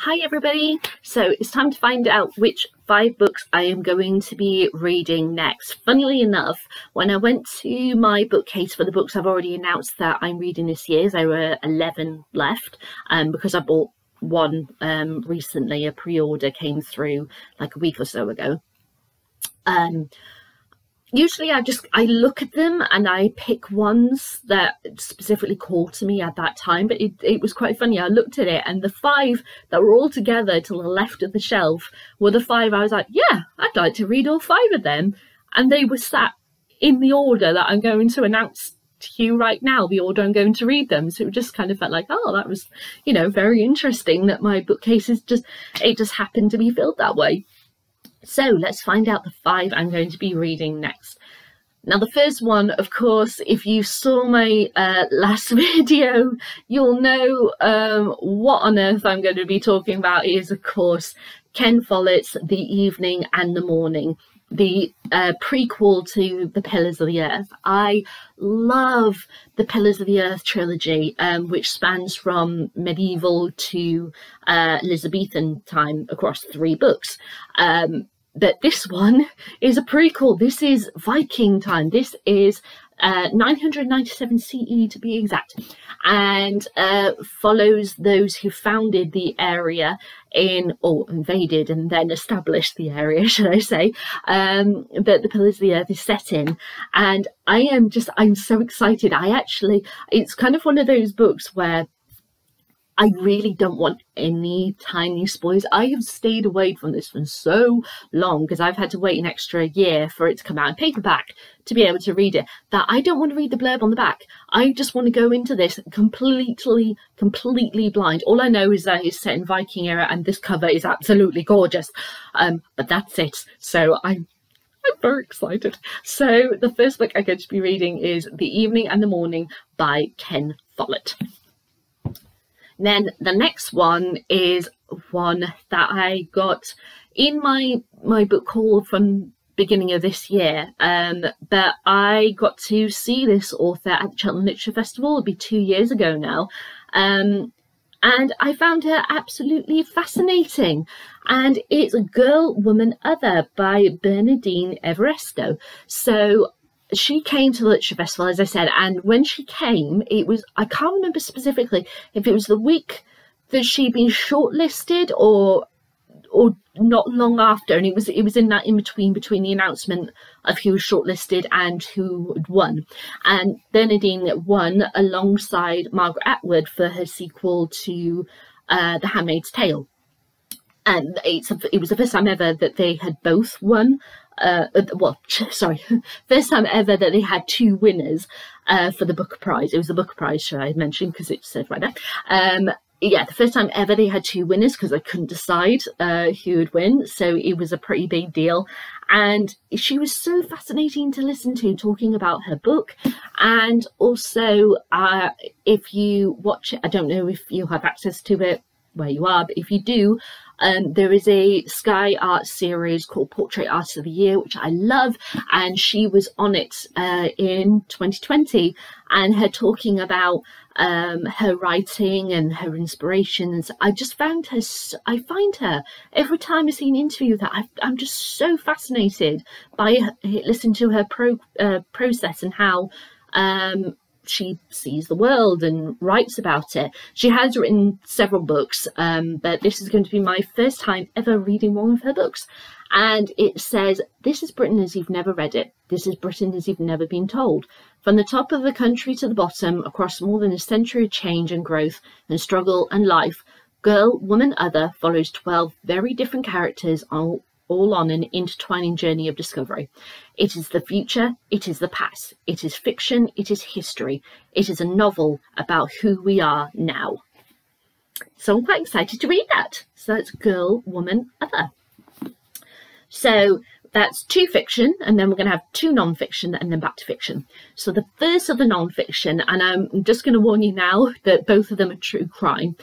Hi everybody! So it's time to find out which 5 books I am going to be reading next. Funnily enough, when I went to my bookcase for the books I've already announced that I'm reading this year, there were 11 left because I bought one recently. A pre-order came through like a week or so ago. Usually I look at them and I pick ones that specifically call to me at that time, but it was quite funny. I looked at it and the 5 that were all together to the left of the shelf were the 5 I was like, yeah, I'd like to read all 5 of them. And they were sat in the order that I'm going to announce to you right now, the order I'm going to read them. So it just kind of felt like, oh, that was, you know, very interesting that my bookcase is just happened to be filled that way. So let's find out the 5 I'm going to be reading next. Now the first one, of course, if you saw my last video, you'll know what on earth I'm going to be talking about is, of course, Ken Follett's The Evening and the Morning, the prequel to The Pillars of the Earth. I love the Pillars of the Earth trilogy, which spans from medieval to Elizabethan time across 3 books. But this one is a prequel. This is Viking time. This is 997 CE to be exact, and follows those who founded the area or invaded and then established the area, should I say, that the Pillars of the Earth is set in. And I'm so excited. It's kind of one of those books where I really don't want any tiny spoilers. I have stayed away from this for so long because I've had to wait an extra year for it to come out in paperback to be able to read it, that I don't want to read the blurb on the back. I just want to go into this completely blind. All I know is that it's set in Viking era and this cover is absolutely gorgeous. But that's it. So I'm very excited. So the first book I'm going to be reading is The Evening and the Morning by Ken Follett. Then the next one is one that I got in my book haul from beginning of this year, but I got to see this author at the Cheltenham Literature Festival. It'll be 2 years ago now, and I found her absolutely fascinating. And it's Girl, Woman, Other by Bernardine Evaristo. So she came to the Literature Festival, as I said, and when she came, it was, I can't remember specifically if it was the week that she'd been shortlisted or not long after, and it was in that in between the announcement of who was shortlisted and who had won. And Bernardine won alongside Margaret Atwood for her sequel to The Handmaid's Tale. And it was the first time ever that they had both won. First time ever that they had 2 winners for the Booker Prize. It was the Booker Prize, should I mention, because it said right there. Yeah, the first time ever they had 2 winners because I couldn't decide who would win. So it was a pretty big deal. And she was so fascinating to listen to, talking about her book. And also, if you watch it, I don't know if you have access to it where you are, but if you do, there is a Sky Arts series called Portrait Artist of the Year, which I love, and she was on it in 2020, and her talking about her writing and her inspirations. I find her every time I see an interview with her, I'm just so fascinated by listening to her process and how she sees the world and writes about it. She has written several books, but this is going to be my first time ever reading one of her books. And it says, "This is Britain as you've never read it. This is Britain as you've never been told. From the top of the country to the bottom, across more than a century of change and growth and struggle and life, Girl, Woman, Other follows 12 very different characters all on an intertwining journey of discovery. It is the future, it is the past, it is fiction, it is history, it is a novel about who we are now." So I'm quite excited to read that. So that's Girl, Woman, Other. So that's 2 fiction, and then we're going to have 2 non-fiction, and then back to fiction. So the first of the non-fiction, and I'm just going to warn you now that both of them are true crime.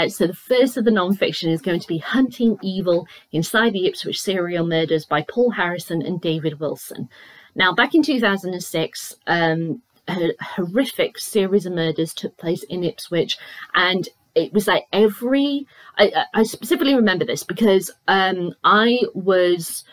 So the first of the non-fiction is going to be Hunting Evil Inside the Ipswich Serial Murders by Paul Harrison and David Wilson. Now, back in 2006, a horrific series of murders took place in Ipswich, and it was like I specifically remember this because I was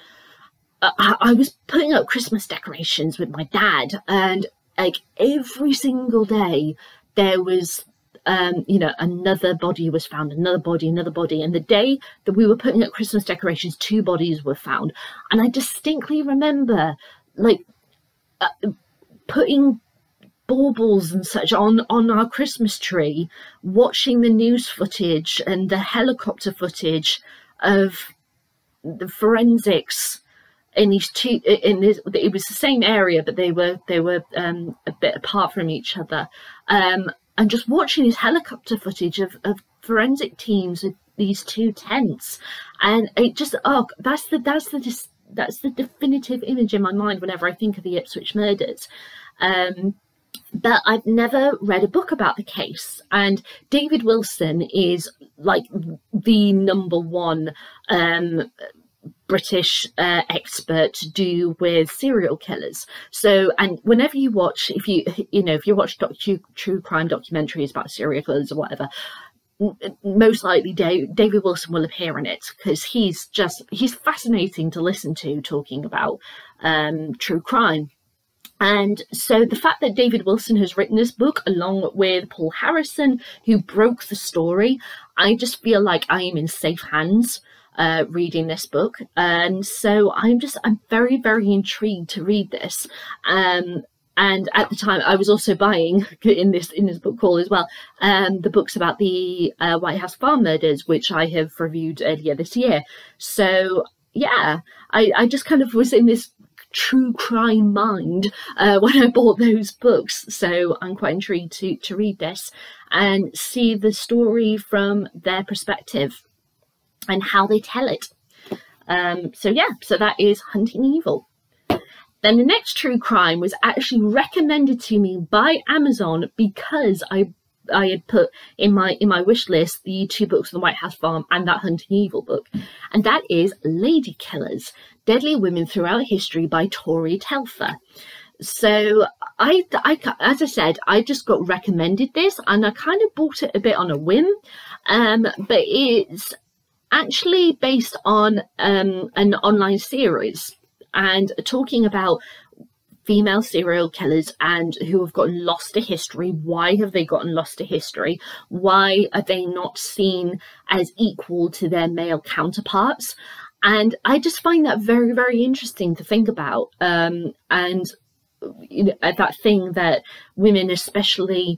putting up Christmas decorations with my dad, and like every single day there was another body was found, another body. And the day that we were putting up Christmas decorations, 2 bodies were found. And I distinctly remember like putting baubles and such on our Christmas tree, watching the news footage and the helicopter footage of the forensics in these two. It was the same area, but they were a bit apart from each other. And just watching this helicopter footage of forensic teams with these 2 tents, and it just that's the definitive image in my mind whenever I think of the Ipswich murders. But I've never read a book about the case, and David Wilson is like the #1 British expert to do with serial killers. So, and whenever you watch, if you watch true crime documentaries about serial killers or whatever, most likely David Wilson will appear in it, because he's fascinating to listen to talking about true crime. And so the fact that David Wilson has written this book along with Paul Harrison, who broke the story, I just feel like I am in safe hands reading this book. And so I'm very, very intrigued to read this. And at the time I was also buying in this book haul as well the books about the White House Farm murders, which I have reviewed earlier this year. So yeah, I just kind of was in this true crime mind when I bought those books, so I'm quite intrigued to read this and see the story from their perspective and how they tell it. So that is Hunting Evil. Then the next true crime was actually recommended to me by Amazon because I had put in my wish list the 2 books on the White House Farm and that Hunting Evil book, and that is Lady Killers: Deadly Women Throughout History by Tori Telfer. So I as I said, I just got recommended this and I kind of bought it a bit on a whim, but it's actually based on an online series and talking about female serial killers and who have gotten lost to history. Why have they gotten lost to history? Why are they not seen as equal to their male counterparts? And I just find that very, very interesting to think about. And that thing that women, especially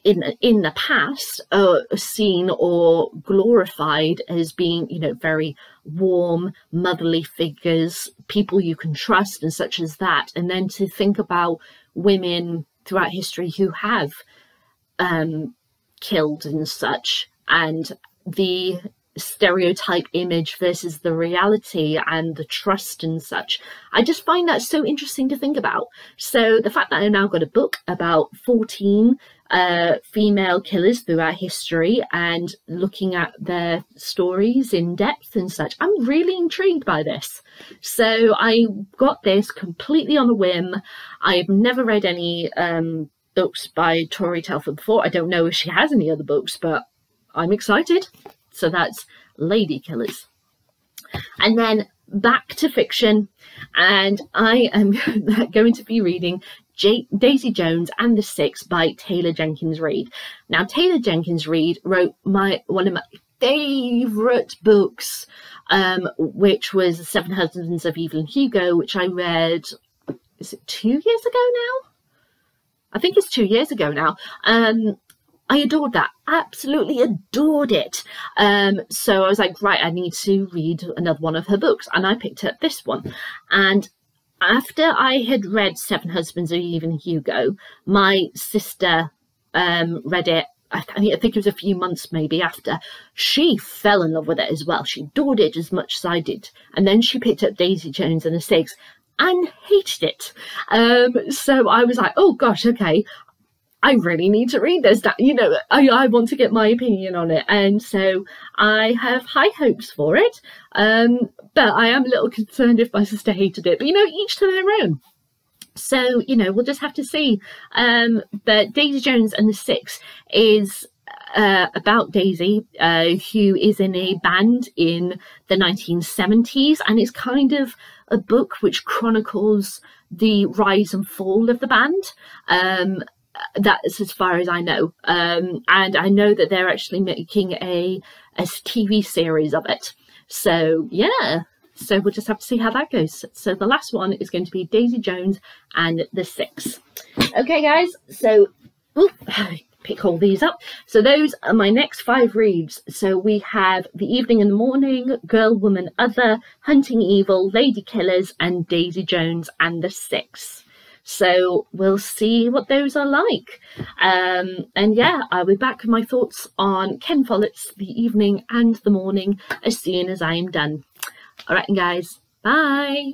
in the past, are seen or glorified as being, very warm, motherly figures, people you can trust and such as that. And then to think about women throughout history who have killed and such, and the stereotype image versus the reality and the trust and such. I just find that so interesting to think about. So the fact that I now got a book about 14 female killers throughout history and looking at their stories in depth and such, I'm really intrigued by this. So I got this completely on a whim. I've never read any books by Tori Telfer before. I don't know if she has any other books, but I'm excited. So that's Lady Killers. And then back to fiction, and I am going to be reading Daisy Jones and the Six by Taylor Jenkins Reid. Now, Taylor Jenkins Reid wrote one of my favourite books, which was The Seven Husbands of Evelyn Hugo, which I read, is it 2 years ago now? I think it's 2 years ago now. I adored that, absolutely adored it. So I was like, right, I need to read another one of her books, and I picked up this one. And after I had read Seven Husbands of Evelyn Hugo, my sister read it, I think it was a few months maybe after. She fell in love with it as well. She adored it as much as I did. And then she picked up Daisy Jones and the Six and hated it. So I was like, oh gosh, okay, I really need to read this. I want to get my opinion on it. And so I have high hopes for it. But I am a little concerned if my sister hated it. But, each to their own. So, we'll just have to see. But Daisy Jones and the Six is about Daisy, who is in a band in the 1970s, and it's kind of a book which chronicles the rise and fall of the band. That's as far as I know, and I know that they're actually making a TV series of it. So yeah, so we'll just have to see how that goes. So the last one is going to be Daisy Jones and the Six. Okay, guys, so pick all these up. So those are my next 5 reads. So we have The Evening and the Morning, Girl, Woman, Other, Hunting Evil, Lady Killers, and Daisy Jones and the Six. So we'll see what those are like. And yeah, I'll be back with my thoughts on Ken Follett's The Evening and the Morning as soon as I am done. All right, guys, bye.